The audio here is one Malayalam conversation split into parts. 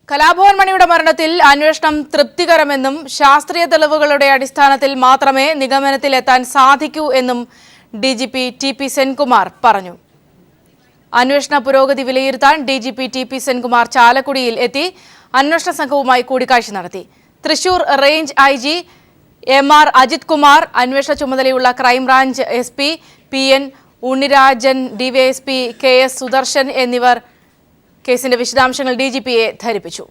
കലാഭവൻ മണിയുടെ മരണത്തിൽ അന്വേഷണം തൃപ്തികരമെന്നും ശാസ്ത്രീയ തെളിവുകളുടെ അടിസ്ഥാനത്തിൽ മാത്രമേ നിഗമനത്തിലെത്താൻ സാധിക്കൂ എന്നും ഡിജിപി ടി.പി. സെൻകുമാർ പറഞ്ഞു. അന്വേഷണ പുരോഗതി വിലയിരുത്താൻ ഡിജിപി ടി.പി. സെൻകുമാർ ചാലക്കുടിയിൽ എത്തി അന്വേഷണ സംഘവുമായി കൂടിക്കാഴ്ച നടത്തി. Thrissur range IG. MR. Ajith Kumar, അന്വേഷണ ചുമതലയുള്ള crime branch SP. PN. Unnirajan, DYSP KS. Sudarshan എന്നിവർ കേസിന്റെ വിശദാംശങ്ങൾ ഡിജിപിയെ ധരിപ്പിച്ചു.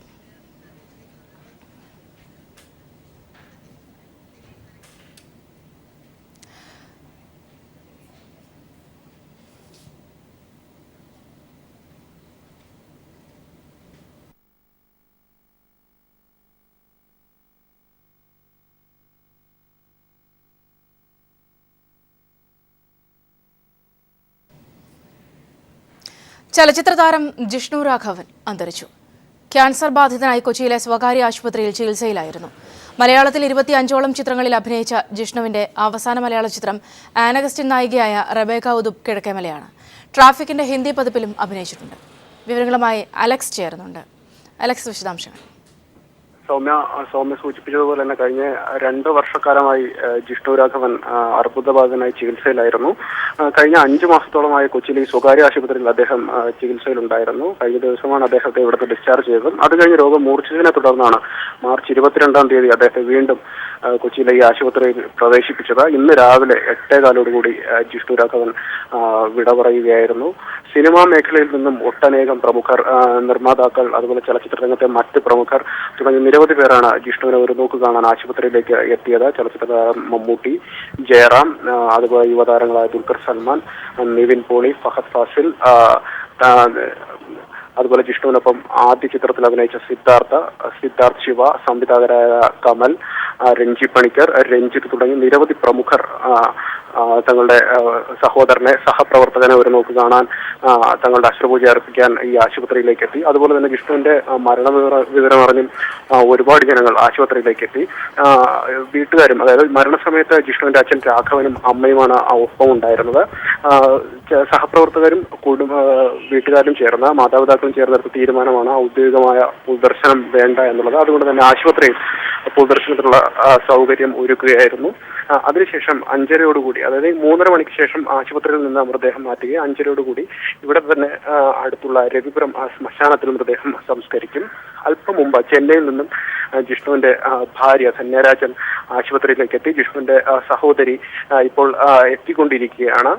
ചലച്ചിത്ര താരം ജിഷ്ണു രാഘവൻ അന്തരിച്ചു. ക്യാൻസർ ബാധിതനായി കൊച്ചിയിലെ സ്വകാര്യ ആശുപത്രിയിൽ ചികിത്സയിലായിരുന്നു. മലയാളത്തിൽ 25ഓളം ചിത്രങ്ങളിൽ അഭിനയിച്ച ജിഷ്ണുവിന്റെ അവസാന മലയാള ചിത്രം ആനഗസ്റ്റിൻ നായികയായ റബേക്ക ഉദുപ് കിഴക്കേമലയാണ്. ട്രാഫിക്കിന്റെ ഹിന്ദി പതിപ്പിലും അഭിനയിച്ചിട്ടുണ്ട്. വിവരങ്ങളുമായി അലക്സ് ചേർന്നുണ്ട്. അലക്സ്, വിശദാംശങ്ങൾ. സൗമ്യ സൂചിപ്പിച്ചതുപോലെ തന്നെ കഴിഞ്ഞ 2 വർഷക്കാലമായി ജിഷ്ണു രാഘവൻ അർബുദബാധിതനായി ചികിത്സയിലായിരുന്നു. കഴിഞ്ഞ 5 മാസത്തോളമായി കൊച്ചിയിലെ സ്വകാര്യ ആശുപത്രിയിൽ അദ്ദേഹം ചികിത്സയിലുണ്ടായിരുന്നു. കഴിഞ്ഞ ദിവസമാണ് അദ്ദേഹത്തെ ഇവിടുത്തെ ഡിസ്ചാർജ് ചെയ്തത്. അത് കഴിഞ്ഞ് രോഗം മൂർച്ഛിച്ചതിനെ തുടർന്നാണ് മാർച്ച് 22-ാം തീയതി അദ്ദേഹത്തെ വീണ്ടും കൊച്ചിയിലെ ഈ ആശുപത്രിയിൽ പ്രവേശിപ്പിച്ചത്. ഇന്ന് രാവിലെ 8:15 ജിഷ്ണു രാഘവൻ വിട പറയുകയായിരുന്നു. സിനിമാ മേഖലയിൽ നിന്നും ഒട്ടനേകം പ്രമുഖർ, നിർമ്മാതാക്കൾ, അതുപോലെ ചലച്ചിത്ര രംഗത്തെ മറ്റ് പ്രമുഖർ തുടങ്ങി നിരവധി പേരാണ് ജിഷ്ണുവിനെ ഒരു നോക്ക് കാണാൻ ആശുപത്രിയിലേക്ക് എത്തിയത്. ചലച്ചിത്ര മമ്മൂട്ടി, ജയറാം, അതുപോലെ യുവതാരങ്ങളായ ദുൽഖർ സൽമാൻ, നിവിൻ പോളി, ഫഹദ് ഫാസിൽ, അതുപോലെ ജിഷ്ണുവിനൊപ്പം ആദ്യ ചിത്രത്തിൽ അഭിനയിച്ച സിദ്ധാർത്ഥ് ശിവ, സംവിധായകരായ കമൽ, രഞ്ജി പണിക്കർ, രഞ്ജിത്ത് തുടങ്ങി നിരവധി പ്രമുഖർ തങ്ങളുടെ സഹോദരനെ, സഹപ്രവർത്തകനെ ഒരു നോക്ക് കാണാൻ, തങ്ങളുടെ അശ്രുപൂജ അർപ്പിക്കാൻ ഈ ആശുപത്രിയിലേക്ക് എത്തി. അതുപോലെ തന്നെ ജിഷ്ണുവിന്റെ മരണ വിവരം അറിഞ്ഞും ഒരുപാട് ജനങ്ങൾ ആശുപത്രിയിലേക്ക് എത്തി. വീട്ടുകാരും, അതായത് മരണസമയത്ത് ജിഷ്ണുവിന്റെ അച്ഛൻ രാഘവനും അമ്മയുമാണ് ഒപ്പം ഉണ്ടായിരുന്നത്. സഹപ്രവർത്തകരും വീട്ടുകാരും ചേർന്ന്, മാതാപിതാക്കളും ചേർന്നെടുത്ത തീരുമാനമാണ് ഔദ്യോഗികമായ പൊതുദർശനം വേണ്ട എന്നുള്ളത്. അതുകൊണ്ട് തന്നെ ആശുപത്രിയിൽ പൊതുദർശനത്തിനുള്ള സൗകര്യം ഒരുക്കുകയായിരുന്നു. അതിനുശേഷം 5:30 അതായത് 3:30 മണിക്ക് ശേഷം ആശുപത്രിയിൽ നിന്ന് മൃതദേഹം മാറ്റുകയും 5:30 ഇവിടെ തന്നെ അടുത്തുള്ള രവിപുരം ശ്മശാനത്തിൽ മൃതദേഹം സംസ്കരിക്കും. അല്പം മുമ്പ് ചെന്നൈയിൽ നിന്നും ജിഷ്ണുവിന്റെ ഭാര്യ ധന്യരാജൻ ആശുപത്രിയിലേക്ക് എത്തി. ജിഷ്ണുവിന്റെ സഹോദരി ഇപ്പോൾ എത്തിക്കൊണ്ടിരിക്കുകയാണ്.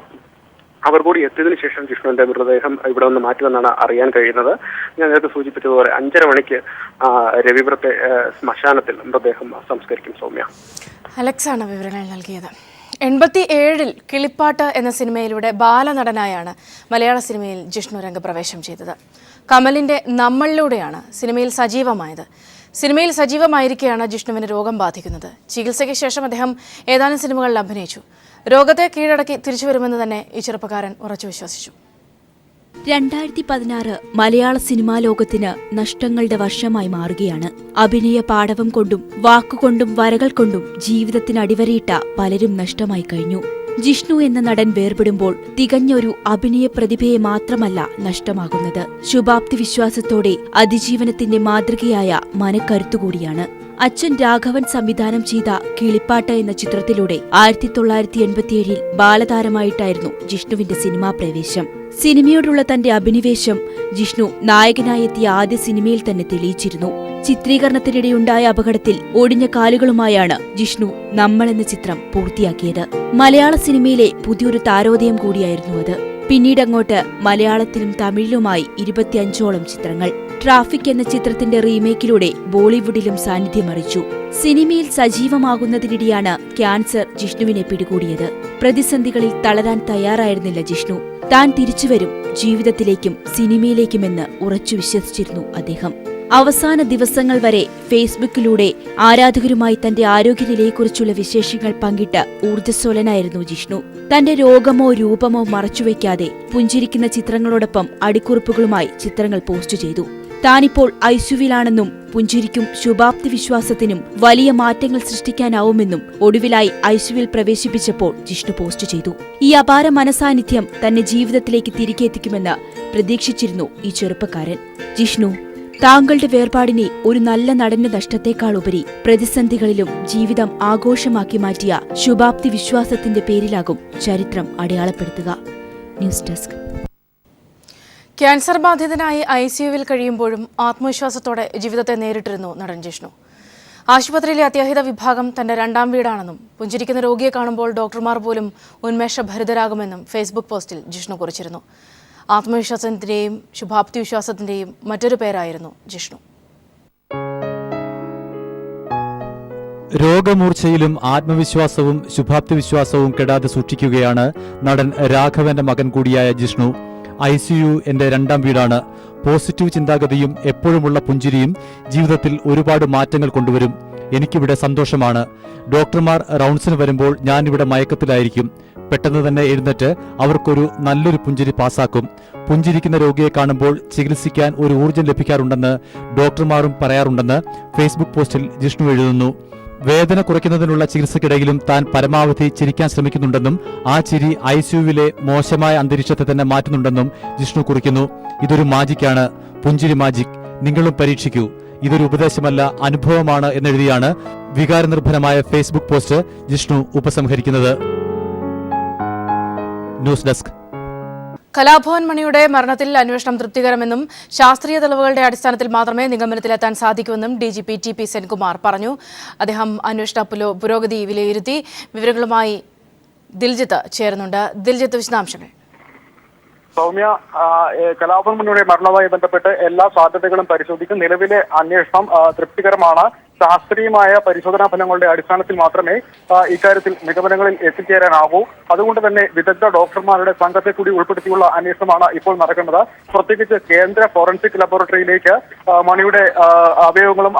അവർ കൂടി എത്തിയതിനു ശേഷം ജിഷ്ണുവിന്റെ മൃതദേഹം ഇവിടെ നിന്ന് മാറ്റുമെന്നാണ് അറിയാൻ കഴിയുന്നത്. ഞാൻ നേരത്തെ സൂചിപ്പിച്ചതുപോലെ 5:30 മണിക്ക് രവിപുരത്തെ ശ്മശാനത്തിൽ മൃതദേഹം സംസ്കരിക്കും. സൗമ്യ, അലക്സാണ് വിവരങ്ങൾ നൽകിയത്. 87-ൽ കിളിപ്പാട്ട് എന്ന സിനിമയിലൂടെ ബാലനടനായാണ് മലയാള സിനിമയിൽ ജിഷ്ണു രംഗപ്രവേശം ചെയ്തത്. കമലിന്റെ നമ്മളിലൂടെയാണ് സിനിമയിൽ സജീവമായത്. സിനിമയിൽ സജീവമായിരിക്കെയാണ് ജിഷ്ണുവിന് രോഗം ബാധിക്കുന്നത്. ചികിത്സയ്ക്ക് ശേഷം അദ്ദേഹം ഏതാനും സിനിമകളിൽ അഭിനയിച്ചു. രോഗത്തെ കീഴടക്കി തിരിച്ചുവരുമെന്ന് തന്നെ ഈ ചെറുപ്പക്കാരൻ ഉറച്ചു വിശ്വസിച്ചു. 2016 മലയാള സിനിമാ ലോകത്തിന് നഷ്ടങ്ങളുടെ വർഷമായി മാറുകയാണ്. അഭിനയ പാടവം കൊണ്ടും വാക്കുകൊണ്ടും വരകൾ കൊണ്ടും ജീവിതത്തിന് അടിവരയിട്ട പലരും നഷ്ടമായി കഴിഞ്ഞു. ജിഷ്ണു എന്ന നടൻ വേർപെടുമ്പോൾ തികഞ്ഞൊരു അഭിനയ പ്രതിഭയെ മാത്രമല്ല നഷ്ടമാകുന്നത്, ശുഭാപ്തി വിശ്വാസത്തോടെ അതിജീവനത്തിന്റെ മാതൃകയായ മനക്കരുത്തുകൂടിയാണ്. അച്ഛൻ രാഘവൻ സംവിധാനം ചെയ്ത കിളിപ്പാട്ട് എന്ന ചിത്രത്തിലൂടെ 1987-ൽ ബാലതാരമായിട്ടായിരുന്നു ജിഷ്ണുവിന്റെ സിനിമാ പ്രവേശം. സിനിമയോടുള്ള തന്റെ അഭിനിവേശം ജിഷ്ണു നായകനായെത്തിയ ആദ്യ സിനിമയിൽ തന്നെ തെളിയിച്ചിരുന്നു. ചിത്രീകരണത്തിനിടെയുണ്ടായ അപകടത്തിൽ ഒടിഞ്ഞ കാലുകളുമായാണ് ജിഷ്ണു നമ്മൾ എന്ന ചിത്രം പൂർത്തിയാക്കിയത്. മലയാള സിനിമയിലെ പുതിയൊരു താരോദയം കൂടിയായിരുന്നു അത്. പിന്നീടങ്ങോട്ട് മലയാളത്തിലും തമിഴിലുമായി 25ഓളം ചിത്രങ്ങൾ. ട്രാഫിക് എന്ന ചിത്രത്തിന്റെ റീമേക്കിലൂടെ ബോളിവുഡിലും സാന്നിധ്യമറിച്ചു. സിനിമയിൽ സജീവമാകുന്നതിനിടെയാണ് ക്യാൻസർ ജിഷ്ണുവിനെ പിടികൂടിയത്. പ്രതിസന്ധികളിൽ തളരാൻ തയ്യാറായിരുന്നില്ല ജിഷ്ണു. താൻ തിരിച്ചുവരും, ജീവിതത്തിലേക്കും സിനിമയിലേക്കുമെന്ന് ഉറച്ചു വിശ്വസിച്ചിരുന്നു അദ്ദേഹം. അവസാന ദിവസങ്ങൾ വരെ ഫേസ്ബുക്കിലൂടെ ആരാധകരുമായി തന്റെ ആരോഗ്യനിലയെക്കുറിച്ചുള്ള വിശേഷങ്ങൾ പങ്കിട്ട് ഊർജ്ജസ്വലനായിരുന്നു ജിഷ്ണു. തന്റെ രോഗമോ രൂപമോ മറച്ചുവെക്കാതെ പുഞ്ചിരിക്കുന്ന ചിത്രങ്ങളോടൊപ്പം അടിക്കുറിപ്പുകളുമായി ചിത്രങ്ങൾ പോസ്റ്റ് ചെയ്തു. താനിപ്പോൾ ഐസിയുവിലാണെന്നും പുഞ്ചിരിക്കും ശുഭാപ്തി വിശ്വാസത്തിനും വലിയ മാറ്റങ്ങൾ സൃഷ്ടിക്കാനാവുമെന്നും ഒടുവിലായി ഐസിയുവിൽ പ്രവേശിപ്പിച്ചപ്പോൾ ജിഷ്ണു പോസ്റ്റ് ചെയ്തു. ഈ അപാര മനസാന്നിധ്യം തന്നെ ജീവിതത്തിലേക്ക് തിരികെ എത്തിക്കുമെന്ന് പ്രതീക്ഷിച്ചിരുന്നു ഈ ചെറുപ്പക്കാരൻ. ജിഷ്ണു താങ്കളുടെ വേർപാടിനെ ഒരു നല്ല നടന്റെ നഷ്ടത്തെക്കാളുപരി പ്രതിസന്ധികളിലും ജീവിതം ആഘോഷമാക്കി മാറ്റിയ ശുഭാപ്തി വിശ്വാസത്തിന്റെ പേരിലാകും ചരിത്രം അടയാളപ്പെടുത്തുക. News desk. ക്യാൻസർ ബാധിതനായി ICUവിൽ കഴിയുമ്പോഴും ആത്മവിശ്വാസത്തോടെ ജീവിതത്തെ നേരിട്ടിരുന്നു നടൻ ജിഷ്ണു. ആശുപത്രിയിലെ അത്യാഹിത വിഭാഗം തന്റെ രണ്ടാം വീടാണെന്നും പുഞ്ചിരിക്കുന്ന രോഗിയെ കാണുമ്പോൾ ഡോക്ടർമാർ പോലും ഉന്മേഷഭരിതരാകുമെന്നും ഫേസ്ബുക്ക് പോസ്റ്റിൽ ജിഷ്ണു കുറിച്ചിരുന്നു. ആത്മവിശ്വാസത്തിന്റെയും ശുഭാപ്തി വിശ്വാസത്തിന്റെയും മറ്റൊരു പേരായിരുന്നു ജിഷ്ണു. രോഗമൂർച്ചയിലും ആത്മവിശ്വാസവും ശുഭാപ്തി വിശ്വാസവും കെടാതെ സൂക്ഷിക്കുകയാണ് നടൻ രാഘവന്റെ മകൻ കൂടിയായ ജിഷ്ണു. ICU എന്റെ രണ്ടാം വീടാണ്. പോസിറ്റീവ് ചിന്താഗതിയും എപ്പോഴുമുള്ള പുഞ്ചിരിയും ജീവിതത്തിൽ ഒരുപാട് മാറ്റങ്ങൾ കൊണ്ടുവരും. എനിക്കിവിടെ സന്തോഷമാണ്. ഡോക്ടർമാർ റൗണ്ട്സിന് വരുമ്പോൾ ഞാനിവിടെ മയക്കത്തിലായിരിക്കും. പെട്ടെന്ന് തന്നെ എഴുന്നേറ്റ് അവർക്കൊരു നല്ലൊരു പുഞ്ചിരി പാസാക്കും. പുഞ്ചിരിക്കുന്ന രോഗിയെ കാണുമ്പോൾ ചികിത്സിക്കാൻ ഒരു ഊർജ്ജം ലഭിക്കാറുണ്ടെന്ന് ഡോക്ടർമാരും പറയാറുണ്ടെന്ന് ഫേസ്ബുക്ക് പോസ്റ്റിൽ ജിഷ്ണു എഴുതുന്നു. വേദന കുറയ്ക്കുന്നതിനുള്ള ചികിത്സയ്ക്കിടയിലും താൻ പരമാവധി ചിരിക്കാൻ ശ്രമിക്കുന്നുണ്ടെന്നും ആ ചിരി ICUവിലെ മോശമായ അന്തരീക്ഷത്തെ തന്നെ മാറ്റുന്നുണ്ടെന്നും ജിഷ്ണു കുറിക്കുന്നു. ഇതൊരു മാജിക്കാണ്, പുഞ്ചിരി മാജിക്. നിങ്ങളും പരീക്ഷിക്കൂ. ഇതൊരു ഉപദേശമല്ല, അനുഭവമാണ് എന്നെഴുതിയാണ് വികാരനിർഭരമായ ഫേസ്ബുക്ക് പോസ്റ്റ് ജിഷ്ണു ഉപസംഹരിക്കുന്നത്. News desk. കലാഭവൻ മണിയുടെ മരണത്തിൽ അന്വേഷണം തൃപ്തികരമെന്നും ശാസ്ത്രീയ തെളിവുകളുടെ അടിസ്ഥാനത്തിൽ മാത്രമേ നിഗമനത്തിലെത്താൻ സാധിക്കുമെന്നും DGP TP സെൻകുമാർ പറഞ്ഞു. അദ്ദേഹം അന്വേഷണ പുരോഗതി വിലയിരുത്തി. വിവരങ്ങളുമായി ദിൽജിത്ത് ചേരുന്നുണ്ട്. ദിൽജിത്ത്, വിശദാംശങ്ങൾ. സൗമ്യ, കലാഭവൻ മണിയുടെ മരണവുമായി ബന്ധപ്പെട്ട് എല്ലാ സാധ്യതകളും പരിശോധിക്കും. നിലവിലെ അന്വേഷണം തൃപ്തികരമാണ്. ശാസ്ത്രീയമായ പരിശോധനാ ഫലങ്ങളുടെ അടിസ്ഥാനത്തിൽ മാത്രമേ ഇക്കാര്യത്തിൽ നിഗമനങ്ങളിൽ എത്തിച്ചേരാനാവൂ. അതുകൊണ്ട് തന്നെ വിദഗ്ധ ഡോക്ടർമാരുടെ സംഘത്തെ കൂടി ഉൾപ്പെടുത്തിയുള്ള അന്വേഷണമാണ് ഇപ്പോൾ നടക്കുന്നത്. പ്രത്യേകിച്ച് കേന്ദ്ര ഫോറൻസിക് ലബോറട്ടറിയിലേക്ക് മണിയുടെ അവയവങ്ങളും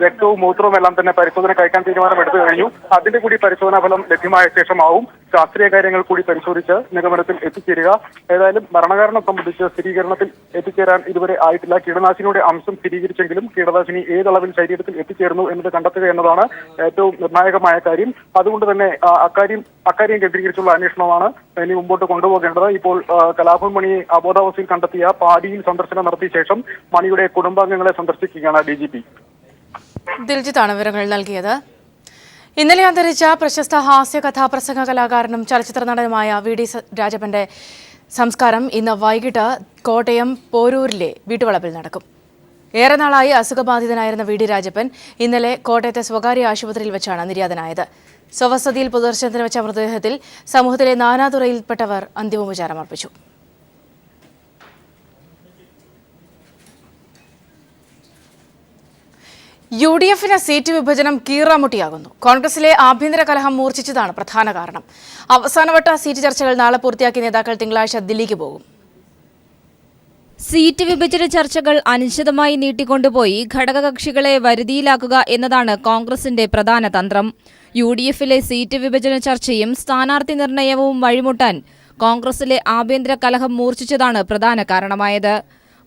രക്തവും മൂത്രവും എല്ലാം തന്നെ പരിശോധന കഴിക്കാൻ തീരുമാനമെടുത്തു കഴിഞ്ഞു. അതിന്റെ കൂടി പരിശോധനാ ഫലം ലഭ്യമായ ശേഷമാവും ശാസ്ത്രീയ കാര്യങ്ങൾ കൂടി പരിശോധിച്ച് നിഗമനത്തിൽ എത്തിച്ചേരുക. ഏതായാലും മരണകാരണം സംബന്ധിച്ച് സ്ഥിരീകരണത്തിൽ എത്തിച്ചേരാൻ ഇതുവരെ ആയിട്ടില്ല. കീടനാശിനിയുടെ അംശം സ്ഥിരീകരിച്ചെങ്കിലും കീടനാശിനി ഏതളവിൽ ശരീരത്തിൽ എത്തിച്ചേർന്നു എന്നത് കണ്ടെത്തുക എന്നതാണ് ഏറ്റവും നിർണായകമായ കാര്യം. അതുകൊണ്ട് തന്നെ അക്കാര്യം കേന്ദ്രീകരിച്ചുള്ള അന്വേഷണമാണ് ഇനി മുമ്പോട്ട് കൊണ്ടുപോകേണ്ടത്. ഇപ്പോൾ കലാഭവൻ മണിയെ അബോധാവസ്ഥയിൽ കണ്ടെത്തിയ പാടിയിൽ സന്ദർശനം നടത്തിയ ശേഷം മണിയുടെ കുടുംബാംഗങ്ങളെ സന്ദർശിക്കുകയാണ് DGP. ദിൽജിത്താണ് വിവരങ്ങൾ നൽകിയത്. ഇന്നലെ അന്തരിച്ച പ്രശസ്ത ഹാസ്യ കഥാപ്രസംഗ കലാകാരനും ചലച്ചിത്ര നടനുമായ VD രാജപ്പന്റെ സംസ്കാരം ഇന്ന് വൈകിട്ട് കോട്ടയം പോരൂരിലെ വീട്ടുവളപ്പിൽ നടക്കും. ഏറെ നാളായി അസുഖബാധിതനായിരുന്ന VD രാജപ്പൻ ഇന്നലെ കോട്ടയത്തെ സ്വകാര്യ ആശുപത്രിയിൽ വെച്ചാണ് നിര്യാതനായത്. സ്വവസതിയിൽ പൊതുദർശനത്തിന് വെച്ച മൃതദേഹത്തിൽ സമൂഹത്തിലെ നാനാതുറയിൽപ്പെട്ടവർ അന്തിമോപചാരം അർപ്പിച്ചു. UDFന് സീറ്റ് വിഭജനം കീറാമുട്ടിയാകുന്നു. കോൺഗ്രസിലെ ആഭ്യന്തര കലഹം മൂർച്ഛിച്ചതാണ് പ്രധാന കാരണം. അവസാനവട്ട സീറ്റ് ചർച്ചകൾ നാളെ പൂർത്തിയാക്കി നേതാക്കൾ തിങ്കളാഴ്ച ദില്ലിക്ക് പോകും. സീറ്റ് വിഭജന ചർച്ചകൾ അനിശ്ചിതമായി നീട്ടിക്കൊണ്ടുപോയി ഘടകകക്ഷികളെ വരുതിയിലാക്കുക എന്നതാണ് കോൺഗ്രസിന്റെ പ്രധാന തന്ത്രം. UDFിലെ സീറ്റ് വിഭജന ചർച്ചയും സ്ഥാനാർത്ഥി നിർണയവും വഴിമുട്ടാൻ കോൺഗ്രസിലെ ആഭ്യന്തര കലഹം മൂർച്ഛിച്ചതാണ് പ്രധാന കാരണമായത്.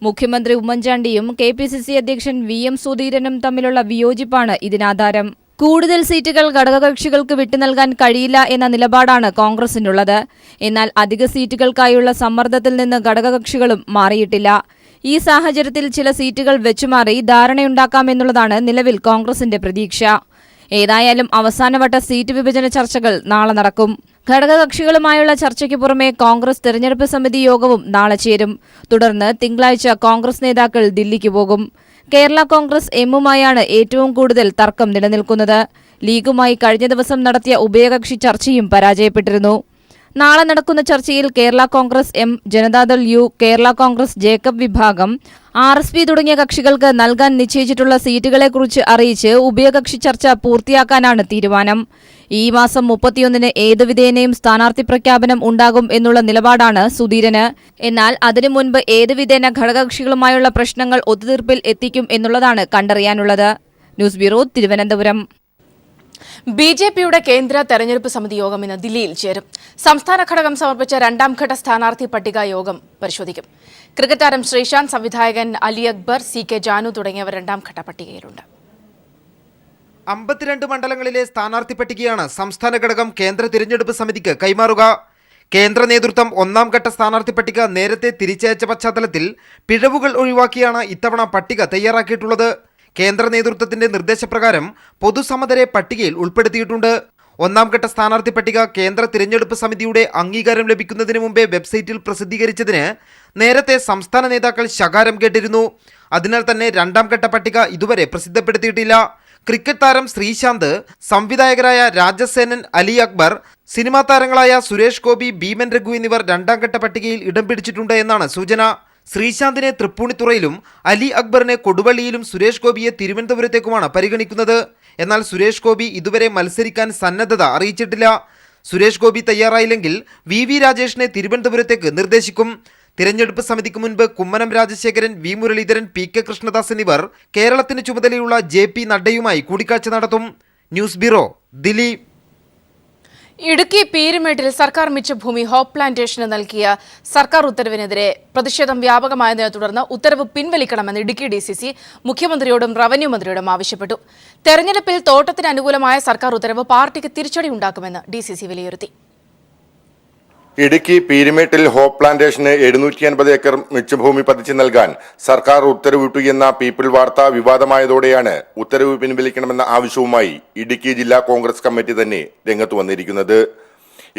മുഖ്യമന്ത്രി ഉമ്മൻചാണ്ടിയും KPCC അധ്യക്ഷൻ VM സുധീരനും തമ്മിലുള്ള വിയോജിപ്പാണ് ഇതിനാധാരം. കൂടുതൽ സീറ്റുകൾ ഘടകകക്ഷികൾക്ക് വിട്ടുനൽകാൻ കഴിയില്ല എന്ന നിലപാടാണ് കോൺഗ്രസിനുള്ളത്. എന്നാൽ അധിക സീറ്റുകൾക്കായുള്ള സമ്മർദ്ദത്തിൽ നിന്ന് ഘടകകക്ഷികളും മാറിയിട്ടില്ല. ഈ സാഹചര്യത്തിൽ ചില സീറ്റുകൾ വെച്ചുമാറി ധാരണയുണ്ടാക്കാമെന്നുള്ളതാണ് നിലവിൽ കോൺഗ്രസിന്റെ പ്രതീക്ഷ. ഏതായാലും അവസാനവട്ട സീറ്റ് വിഭജന ചർച്ചകൾ നാളെ നടക്കും. ഘടകകക്ഷികളുമായുള്ള ചർച്ചയ്ക്ക് പുറമെ കോൺഗ്രസ് തെരഞ്ഞെടുപ്പ് സമിതി യോഗവും നാളെ ചേരും. തുടർന്ന് തിങ്കളാഴ്ച കോൺഗ്രസ് നേതാക്കൾ ദില്ലിക്ക് പോകും. കേരള കോൺഗ്രസ് എമ്മുമായാണ് ഏറ്റവും കൂടുതൽ തർക്കം നിലനിൽക്കുന്നത്. ലീഗുമായി കഴിഞ്ഞ ദിവസം നടത്തിയ ഉഭയകക്ഷി ചർച്ചയും പരാജയപ്പെട്ടിരുന്നു. നാളെ നടക്കുന്ന ചർച്ചയിൽ Kerala Congress M, Janata Dal U, Kerala Congress Jacob വിഭാഗം, RSP തുടങ്ങിയ കക്ഷികൾക്ക് നൽകാൻ നിശ്ചയിച്ചിട്ടുള്ള സീറ്റുകളെക്കുറിച്ച് അറിയിച്ച് ഉഭയകക്ഷി ചർച്ച പൂർത്തിയാക്കാനാണ് തീരുമാനം. ഈ മാസം 31-ന് ഏതുവിധേനയും സ്ഥാനാർത്ഥി പ്രഖ്യാപനം ഉണ്ടാകും എന്നുള്ള നിലപാടാണ് സുധീരന്. എന്നാൽ അതിനു മുൻപ് ഏതുവിധേന ഘടകകക്ഷികളുമായുള്ള പ്രശ്നങ്ങൾ ഒത്തുതീർപ്പിൽ എത്തിക്കും എന്നുള്ളതാണ് കണ്ടറിയാനുള്ളത്. News bureau, Thiruvananthapuram. BJPയുടെ കേന്ദ്ര തെരഞ്ഞെടുപ്പ് സമിതി യോഗം ഇന്ന് ദില്ലിയിൽ ചേരും. സംസ്ഥാന ഘടകം സമർപ്പിച്ച രണ്ടാം ഘട്ട സ്ഥാനാർത്ഥി പട്ടിക യോഗം പരിശോധിക്കും. ക്രിക്കറ്റ് താരം ശ്രീശാന്ത്, സംവിധായകൻ അലി അക്ബർ, CK ജാനു തുടങ്ങിയവർ രണ്ടാം ഘട്ട പട്ടികയിലുണ്ട്. 52 മണ്ഡലങ്ങളിലെ സ്ഥാനാർത്ഥി പട്ടികയാണ് സംസ്ഥാന ഘടകം കേന്ദ്ര തിരഞ്ഞെടുപ്പ് സമിതിക്ക് കൈമാറുക. കേന്ദ്ര നേതൃത്വം ഒന്നാം ഘട്ട സ്ഥാനാർത്ഥി പട്ടിക നേരത്തെ തിരിച്ചയച്ച പശ്ചാത്തലത്തിൽ പിഴവുകൾ ഒഴിവാക്കിയാണ് ഇത്തവണ പട്ടിക തയ്യാറാക്കിയിട്ടുള്ളത്. കേന്ദ്ര നേതൃത്വത്തിന്റെ നിർദ്ദേശപ്രകാരം പൊതുസമ്മതരെ പട്ടികയിൽ ഉൾപ്പെടുത്തിയിട്ടുണ്ട്. ഒന്നാം ഘട്ട സ്ഥാനാർത്ഥി പട്ടിക കേന്ദ്ര തിരഞ്ഞെടുപ്പ് സമിതിയുടെ അംഗീകാരം ലഭിക്കുന്നതിന് മുമ്പേ വെബ്സൈറ്റിൽ പ്രസിദ്ധീകരിച്ചതിന് നേരത്തെ സംസ്ഥാന നേതാക്കൾ ശകാരം കേട്ടിരുന്നു. അതിനാൽ തന്നെ രണ്ടാം ഘട്ട പട്ടിക ഇതുവരെ പ്രസിദ്ധപ്പെടുത്തിയിട്ടില്ല. ക്രിക്കറ്റ് താരം ശ്രീശാന്ത്, സംവിധായകരായ രാജസേനൻ, അലി അക്ബർ, സിനിമാ താരങ്ങളായ സുരേഷ് ഗോപി, ഭീമൻ രഘു എന്നിവർ രണ്ടാം ഘട്ട പട്ടികയിൽ ഇടം പിടിച്ചിട്ടുണ്ട് എന്നാണ് സൂചന. ശ്രീശാന്തിനെ തൃപ്പൂണിത്തുറയിലും അലി അക്ബറിനെ കൊടുവള്ളിയിലും സുരേഷ് ഗോപിയെ തിരുവനന്തപുരത്തേക്കുമാണ് പരിഗണിക്കുന്നത്. എന്നാൽ സുരേഷ് ഗോപി ഇതുവരെ മത്സരിക്കാൻ സന്നദ്ധത അറിയിച്ചിട്ടില്ല. സുരേഷ് ഗോപി തയ്യാറായില്ലെങ്കിൽ വി രാജേഷിനെ തിരുവനന്തപുരത്തേക്ക് നിർദ്ദേശിക്കും. തിരഞ്ഞെടുപ്പ് സമിതിക്ക് മുൻപ് കുമ്മനം രാജശേഖരൻ, വി മുരളീധരൻ, പി.കെ. കൃഷ്ണദാസ് എന്നിവർ കേരളത്തിന് ചുമതലയുള്ള ജെ.പി. നഡ്ഡയുമായി കൂടിക്കാഴ്ച നടത്തും. News bureau, Delhi. ഇടുക്കി പീരുമേട്ടിൽ സർക്കാർ മിച്ചഭൂമി ഹോപ്പ് പ്ലാന്റേഷന് നൽകിയ സർക്കാർ ഉത്തരവിനെതിരെ പ്രതിഷേധം വ്യാപകമായതിനെ തുടർന്ന് ഉത്തരവ് പിൻവലിക്കണമെന്ന് ഇടുക്കി DCC മുഖ്യമന്ത്രിയോടും റവന്യൂ മന്ത്രിയോടും ആവശ്യപ്പെട്ടു. തെരഞ്ഞെടുപ്പിൽ തോട്ടത്തിന് അനുകൂലമായ സർക്കാർ ഉത്തരവ് പാർട്ടിക്ക് തിരിച്ചടി ഉണ്ടാക്കുമെന്ന് DCC വിലയിരുത്തി. ഇടുക്കി പീരുമേട്ടിൽ ഹോപ്പ് പ്ലാന്റേഷന് 750 ഏക്കർ മിച്ചഭൂമി പതിച്ചു നൽകാൻ സർക്കാർ ഉത്തരവിട്ടു എന്ന പീപ്പിൾ വാർത്ത വിവാദമായതോടെയാണ് ഉത്തരവ് പിൻവലിക്കണമെന്ന ആവശ്യവുമായി ഇടുക്കി ജില്ലാ കോൺഗ്രസ് കമ്മിറ്റി തന്നെ രംഗത്ത് വന്നിരിക്കുന്നത്.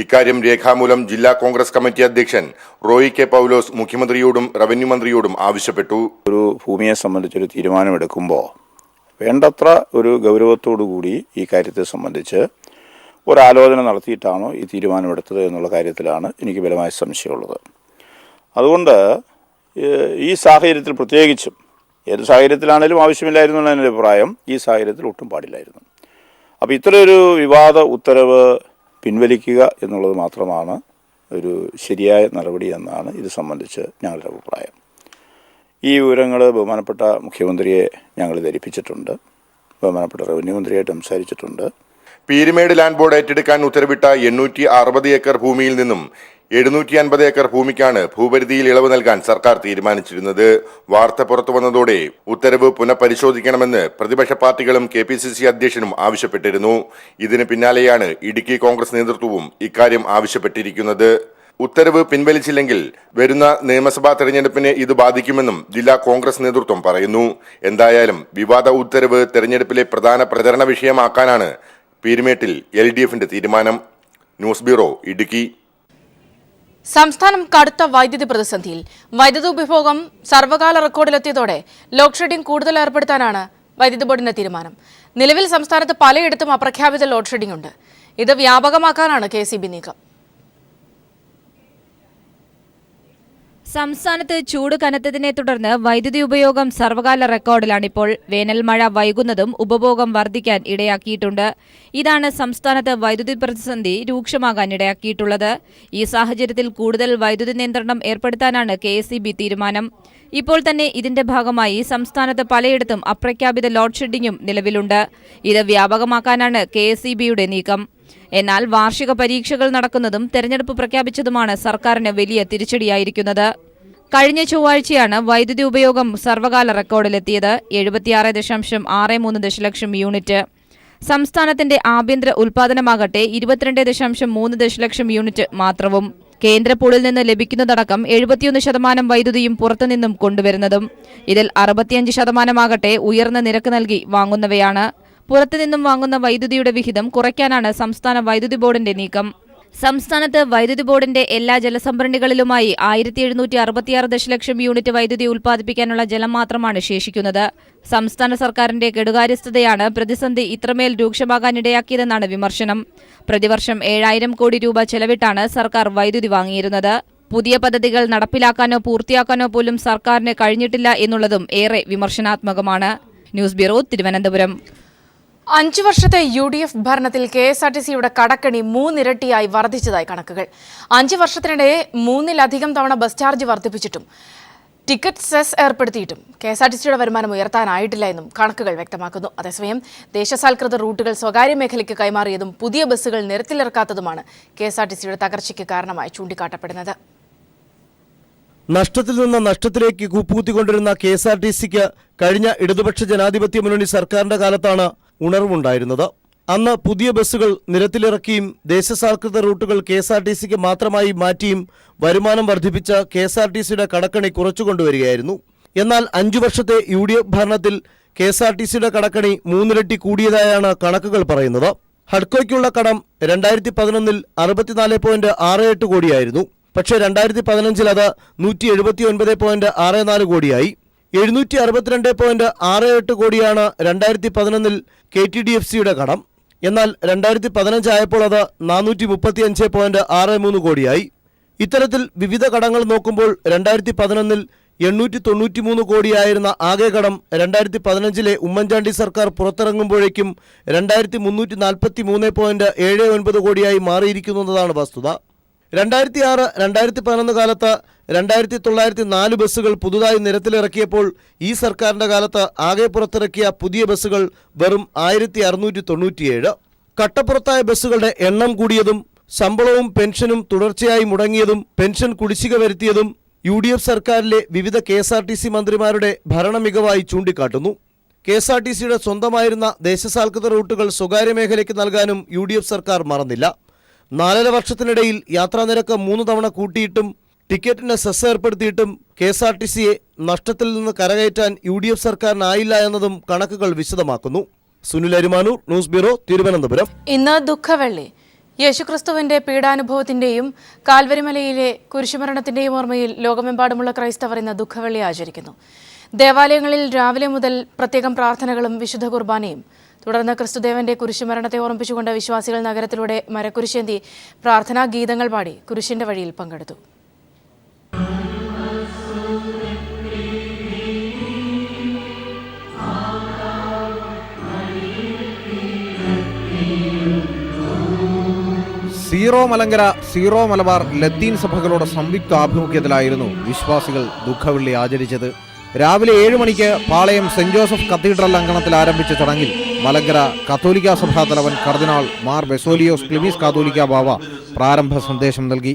ഇക്കാര്യം രേഖാമൂലം ജില്ലാ കോൺഗ്രസ് കമ്മിറ്റി അധ്യക്ഷൻ റോയി കെ പൗലോസ് മുഖ്യമന്ത്രിയോടും റവന്യൂ മന്ത്രിയോടും ആവശ്യപ്പെട്ടു. ഒരു ഭൂമിയെ സംബന്ധിച്ചൊരു തീരുമാനമെടുക്കുമ്പോൾ വേണ്ടത്ര ഒരു ഗൗരവത്തോടുകൂടി ഈ കാര്യത്തെ സംബന്ധിച്ച് ഒരാലോചന നടത്തിയിട്ടാണോ ഈ തീരുമാനമെടുത്തത് എന്നുള്ള കാര്യത്തിലാണ് എനിക്ക് ബലമായ സംശയമുള്ളത്. അതുകൊണ്ട് ഈ സാഹചര്യത്തിൽ പ്രത്യേകിച്ചും ഏത് സാഹചര്യത്തിലാണേലും ആവശ്യമില്ലായിരുന്നു എന്ന എൻ്റെ അഭിപ്രായം ഈ സാഹചര്യത്തിൽ ഒട്ടും പാടില്ലായിരുന്നു. അപ്പോൾ ഇത്തരമൊരു വിവാദ ഉത്തരവ് പിൻവലിക്കുക എന്നുള്ളത് മാത്രമാണ് ഒരു ശരിയായ നടപടി എന്നാണ് ഇത് സംബന്ധിച്ച് ഞങ്ങളുടെ അഭിപ്രായം. ഈ വിവരങ്ങൾ ബഹുമാനപ്പെട്ട മുഖ്യമന്ത്രിയെ ഞങ്ങൾ ധരിപ്പിച്ചിട്ടുണ്ട്, ബഹുമാനപ്പെട്ട റവന്യൂ മന്ത്രിയായിട്ട് സംസാരിച്ചിട്ടുണ്ട്. പീരുമേട് ലാൻഡ് ബോർഡ് ഏറ്റെടുക്കാൻ ഉത്തരവിട്ട 860 ഏക്കർ ഭൂമിയിൽ നിന്നും 750 ഏക്കർ ഭൂമിക്കാണ് ഭൂപരിധിയിൽ ഇളവ് നൽകാൻ സർക്കാർ തീരുമാനിച്ചിരുന്നത്. വാർത്ത പുറത്തു വന്നതോടെ ഉത്തരവ് പുനഃപരിശോധിക്കണമെന്ന് പ്രതിപക്ഷ പാർട്ടികളും KPCC അധ്യക്ഷനും ആവശ്യപ്പെട്ടിരുന്നു. ഇതിന് പിന്നാലെയാണ് ഇടുക്കി കോൺഗ്രസ് നേതൃത്വവും ഇക്കാര്യം ആവശ്യപ്പെട്ടിരിക്കുന്നത്. ഉത്തരവ് പിൻവലിച്ചില്ലെങ്കിൽ വരുന്ന നിയമസഭാ തെരഞ്ഞെടുപ്പിനെ ഇത് ബാധിക്കുമെന്നും ജില്ലാ കോൺഗ്രസ് നേതൃത്വം പറയുന്നു. എന്തായാലും വിവാദ ഉത്തരവ് തെരഞ്ഞെടുപ്പിലെ പ്രധാന പ്രചരണ വിഷയമാക്കാനാണ് പീരുമേട്ടിൽ LDFന്റെ തീരുമാനം. News bureau, Idukki. സംസ്ഥാനം കടുത്ത വൈദ്യുതി പ്രതിസന്ധിയിൽ. വൈദ്യുതി ഉപഭോഗം സർവകാല റെക്കോർഡിലെത്തിയതോടെ ലോഡ് ഷെഡിംഗ് കൂടുതൽ ഏർപ്പെടുത്താനാണ് വൈദ്യുതി ബോർഡിന്റെ തീരുമാനം. നിലവിൽ സംസ്ഥാനത്ത് പലയിടത്തും അപ്രഖ്യാപിത ലോഡ് ഷെഡിംഗ് ഉണ്ട്. ഇത് വ്യാപകമാക്കാനാണ് KCB നീക്കം. സംസ്ഥാനത്ത് ചൂട് കനത്തതിനെ തുടർന്ന് വൈദ്യുതി ഉപയോഗം സർവകാല റെക്കോർഡിലാണിപ്പോൾ. വേനൽ മഴ വൈകുന്നതും ഉപഭോഗം വർദ്ധിക്കാൻ ഇടയാക്കിയിട്ടുണ്ട്. ഇതാണ് സംസ്ഥാനത്ത് വൈദ്യുതി പ്രതിസന്ധി രൂക്ഷമാകാൻ ഇടയാക്കിയിട്ടുള്ളത്. ഈ സാഹചര്യത്തിൽ കൂടുതൽ വൈദ്യുതി നിയന്ത്രണം ഏർപ്പെടുത്താനാണ് KSEB തീരുമാനം. ഇപ്പോൾ തന്നെ ഇതിന്റെ ഭാഗമായി സംസ്ഥാനത്ത് പലയിടത്തും അപ്രഖ്യാപിത ലോഡ് ഷെഡിംഗും നിലവിലുണ്ട്. ഇത് വ്യാപകമാക്കാനാണ് KSEBയുടെ നീക്കം. എന്നാൽ വാർഷിക പരീക്ഷകൾ നടക്കുന്നതും തെരഞ്ഞെടുപ്പ് പ്രഖ്യാപിച്ചതുമാണ് സർക്കാരിന് വലിയ തിരിച്ചടിയായിരിക്കുന്നത്. കഴിഞ്ഞ ചൊവ്വാഴ്ചയാണ് വൈദ്യുതി ഉപയോഗം സർവകാല റെക്കോർഡിലെത്തിയത്. 76.63 ദശലക്ഷം യൂണിറ്റ്. സംസ്ഥാനത്തിന്റെ ആഭ്യന്തര ഉൽപാദനമാകട്ടെ 22.3 ദശലക്ഷം യൂണിറ്റ് മാത്രവും. കേന്ദ്ര പൂളിൽ നിന്ന് ലഭിക്കുന്നതടക്കം 71% വൈദ്യുതിയും പുറത്തുനിന്നും കൊണ്ടുവരുന്നതും. ഇതിൽ 65% ഉയർന്ന നിരക്ക് നൽകി വാങ്ങുന്നവയാണ്. പുറത്തുനിന്നും വാങ്ങുന്ന വൈദ്യുതിയുടെ വിഹിതം കുറയ്ക്കാനാണ് സംസ്ഥാന വൈദ്യുതി ബോർഡിന്റെ നീക്കം. സംസ്ഥാനത്ത് വൈദ്യുതി ബോർഡിന്റെ എല്ലാ ജലസംഭരണികളിലുമായി 1766 ദശലക്ഷം യൂണിറ്റ് വൈദ്യുതി ഉൽപ്പാദിപ്പിക്കാനുള്ള ജലം മാത്രമാണ് ശേഷിക്കുന്നത്. സംസ്ഥാന സർക്കാരിന്റെ കെടുകാര്യസ്ഥതയാണ് പ്രതിസന്ധി ഇത്രമേൽ രൂക്ഷമാകാനിടയാക്കിയതെന്നാണ് വിമർശനം. പ്രതിവർഷം 7000 കോടി രൂപ ചെലവിട്ടാണ് സർക്കാർ വൈദ്യുതി വാങ്ങിയിരുന്നത്. പുതിയ പദ്ധതികൾ നടപ്പിലാക്കാനോ പൂർത്തിയാക്കാനോ പോലും സർക്കാരിന് കഴിഞ്ഞിട്ടില്ല എന്നുള്ളതും ഏറെ വിമർശനാത്മകമാണ്. News bureau, Thiruvananthapuram. 5 വർഷത്തെ UDF ഭരണത്തിൽ KSRTCയുടെ കടക്കണി 3 ഇരട്ടിയായി വർദ്ധിച്ചതായി കണക്കുകൾ. 5 വർഷത്തിനിടെ 3-ലധികം തവണ ബസ് ചാർജ് വർദ്ധിപ്പിച്ചിട്ടും ടിക്കറ്റ് സെസ് ഏർപ്പെടുത്തിയിട്ടും KSRTCയുടെ വരുമാനം ഉയർത്താനായിട്ടില്ല എന്നും കണക്കുകൾ വ്യക്തമാക്കുന്നു. അതേസമയം ദേശസാൽകൃത റൂട്ടുകൾ സ്വകാര്യ മേഖലയ്ക്ക് കൈമാറിയതും പുതിയ ബസ്സുകൾ നിരത്തിലിറക്കാത്തതുമാണ് KSRTCയുടെ തകർച്ചയ്ക്ക് കാരണമായി ചൂണ്ടിക്കാട്ടപ്പെടുന്നത്. നഷ്ടത്തിൽ നിന്ന് നഷ്ടത്തിലേക്ക് കൂപ്പുകുത്തിക്കൊണ്ടിരുന്ന KSRTCക്ക് കഴിഞ്ഞ ഇടതുപക്ഷ ജനാധിപത്യ മുന്നണി സർക്കാരിന്റെ കാലത്താണ് ഉണർവുണ്ടായിരുന്നത്. അന്ന് പുതിയ ബസ്സുകൾ നിരത്തിലിറക്കിയും ദേശസാൽകൃത റൂട്ടുകൾ KSRTCക്ക് മാത്രമായി മാറ്റിയും വരുമാനം വർദ്ധിപ്പിച്ച KSRTCയുടെ കടക്കണി കുറച്ചുകൊണ്ടുവരികയായിരുന്നു. എന്നാൽ 5 വർഷത്തെ UDF ഭരണത്തിൽ KSRTCയുടെ കടക്കണി 3 ഇരട്ടി കൂടിയതായാണ് കണക്കുകൾ പറയുന്നത്. ഹഡ്കോയ്ക്കുള്ള കടം 2011 64.68 കോടിയായിരുന്നു. പക്ഷേ 2015 അത് 179.64 കോടിയായി. 762.68 കോടിയാണ് 2011 KTDFCയുടെ കടം. എന്നാൽ 2015 ആയപ്പോൾ അത് 435.63 കോടിയായി. ഇത്തരത്തിൽ വിവിധ കടങ്ങൾ നോക്കുമ്പോൾ 2011 893 കോടിയായിരുന്ന ആകെ കടം 2015 ഉമ്മൻചാണ്ടി സർക്കാർ പുറത്തിറങ്ങുമ്പോഴേക്കും 2343.79 കോടിയായി മാറിയിരിക്കുന്നതാണ് വസ്തുത. 2006-2011 കാലത്ത് 2904 ബസ്സുകൾ പുതുതായി നിരത്തിലിറക്കിയപ്പോൾ ഈ സർക്കാരിന്റെ കാലത്ത് ആകെ പുറത്തിറക്കിയ പുതിയ ബസ്സുകൾ വെറും 1697. കട്ടപ്പുറത്തായ ബസ്സുകളുടെ എണ്ണം കൂടിയതും ശമ്പളവും പെൻഷനും തുടർച്ചയായി മുടങ്ങിയതും പെൻഷൻ കുടിശ്ശിക വരുത്തിയതും UDF സർക്കാരിലെ വിവിധ KSRTC മന്ത്രിമാരുടെ ഭരണമികവായി ചൂണ്ടിക്കാട്ടുന്നു. KSRTCയുടെ സ്വന്തമായിരുന്ന ദേശസാൽകൃത റൂട്ടുകൾ സ്വകാര്യ മേഖലയ്ക്ക് നൽകാനും UDF സർക്കാർ മറന്നില്ല. 4.5 വർഷത്തിനിടയിൽ യാത്രാനിരക്ക് 3 തവണ കൂട്ടിയിട്ടും ടിക്കറ്റിന് സെസ് ഏർപ്പെടുത്തിയിട്ടും KSRTCയെ നഷ്ടത്തിൽ നിന്ന് കരകയറ്റാൻ UDF സർക്കാരിനായില്ല എന്നതും കണക്കുകൾ വിശദമാക്കുന്നു. Sunil Arimanoor, news bureau, Thiruvananthapuram. ഇന്ന് ദുഃഖവെള്ളി. യേശുക്രിസ്തുവിന്റെ പീഡാനുഭവത്തിന്റെയും കാൽവരിമലയിലെ കുരിശുമരണത്തിന്റെയും ഓർമ്മയിൽ ലോകമെമ്പാടുമുള്ള ക്രൈസ്തവർ ഇന്ന് ദുഃഖവെള്ളി ആചരിക്കുന്നു. ദേവാലയങ്ങളിൽ രാവിലെ മുതൽ പ്രത്യേകം പ്രാർത്ഥനകളും വിശുദ്ധ കുർബാനയും. തുടർന്ന് ക്രിസ്തുദേവന്റെ കുരിശുമരണത്തെ ഓർമ്മിപ്പിച്ചുകൊണ്ട് വിശ്വാസികൾ നഗരത്തിലൂടെ മരക്കുരിശേന്തി പ്രാർത്ഥനാ ഗീതങ്ങൾ പാടി കുരിശിന്റെ വഴിയിൽ പങ്കെടുത്തു. സീറോ മലങ്കര, സീറോ മലബാർ ലത്തീൻ സഭകളുടെ സംയുക്ത ആഭിമുഖ്യത്തിലായിരുന്നു വിശ്വാസികൾ ദുഃഖവെള്ളി ആചരിച്ചത്. രാവിലെ 7 മണിക്ക് പാളയം സെന്റ് ജോസഫ് കത്തീഡ്രൽ അങ്കണത്തിൽ ആരംഭിച്ച ചടങ്ങിൽ മലങ്കര കത്തോലിക്ക സഭാ തലവൻ കർദിനാൾ മാർ ബെസോലിയോസ് ക്ലിമീസ് കാതോലിക്ക ബാവ പ്രാരംഭ സന്ദേശം നൽകി.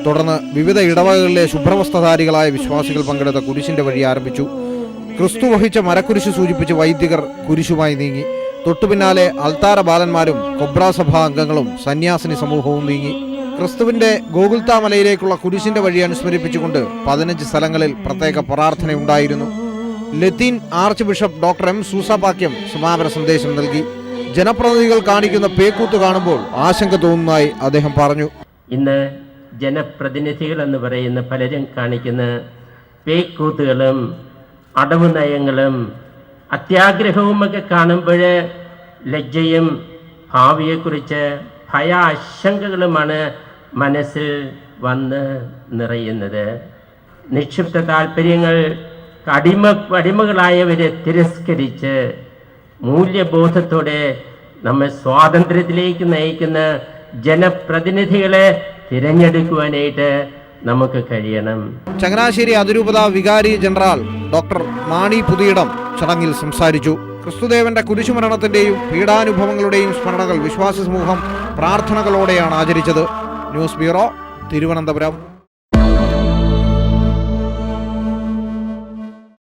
തുടർന്ന് വിവിധ ഇടവകകളിലെ ശുഭ്രവസ്ത്രധാരികളായ വിശ്വാസികൾ പങ്കെടുത്ത കുരിശിന്റെ വഴി ആരംഭിച്ചു. ക്രിസ്തു വഹിച്ച മരക്കുരിശ് സൂചിപ്പിച്ച് വൈദികർ കുരിശുമായി നീങ്ങി. തൊട്ടുപിന്നാലെ അൽത്താര ബാലന്മാരും കൊബ്ര സഭാ അംഗങ്ങളും സന്യാസിനി സമൂഹവും നീങ്ങി. ക്രിസ്തുവിന്റെ ഗോകുൽത്താ മലയിലേക്കുള്ള കുരിശിന്റെ വഴി അനുസ്മരിപ്പിച്ചുകൊണ്ട് 15 സ്ഥലങ്ങളിൽ പ്രത്യേക പ്രാർത്ഥനയുണ്ടായിരുന്നു. ലത്തീൻ archbishop doctor M. Soosapakyam സമാപന സന്ദേശം നൽകി. ജനപ്രതിനിധികൾ കാണിക്കുന്ന പേക്കൂത്ത് കാണുമ്പോൾ ആശങ്ക തോന്നുന്നതായി അദ്ദേഹം പറഞ്ഞു. ഇന്ന് ജനപ്രതിനിധികൾ എന്ന് പറയുന്ന പലരും കാണിക്കുന്ന പേക്കൂത്തുകളും അടവ് നയങ്ങളും അത്യാഗ്രഹവുമൊക്കെ കാണുമ്പോൾ ലജ്ജയും ഭാവിയെക്കുറിച്ച് ഭയാശങ്കകളുമാണ് മനസ്സിൽ വന്ന് നിറയുന്നത്. നിക്ഷിപ്ത താല്പര്യങ്ങൾ അടിമകളായവരെ തിരസ്കരിച്ച് മൂല്യബോധത്തോടെ നമ്മെ സ്വാതന്ത്ര്യത്തിലേക്ക് നയിക്കുന്ന ജനപ്രതിനിധികളെ തിരഞ്ഞെടുക്കുവാനായിട്ട് നമുക്ക് കഴിയണം. ചങ്ങനാശ്ശേരി അതിരൂപത വികാരി ജനറൽ ഡോക്ടർ മാണി പുതിയിടം ചടങ്ങിൽ സംസാരിച്ചു. ക്രിസ്തുദേവന്റെ കുരിശുമരണത്തിന്റെയും പീഡാനുഭവങ്ങളുടെയും സ്മരണകൾ വിശ്വാസ സമൂഹം പ്രാർത്ഥനകളോടെയാണ് ആചരിച്ചത്. News bureau, Thiruvananthapuram.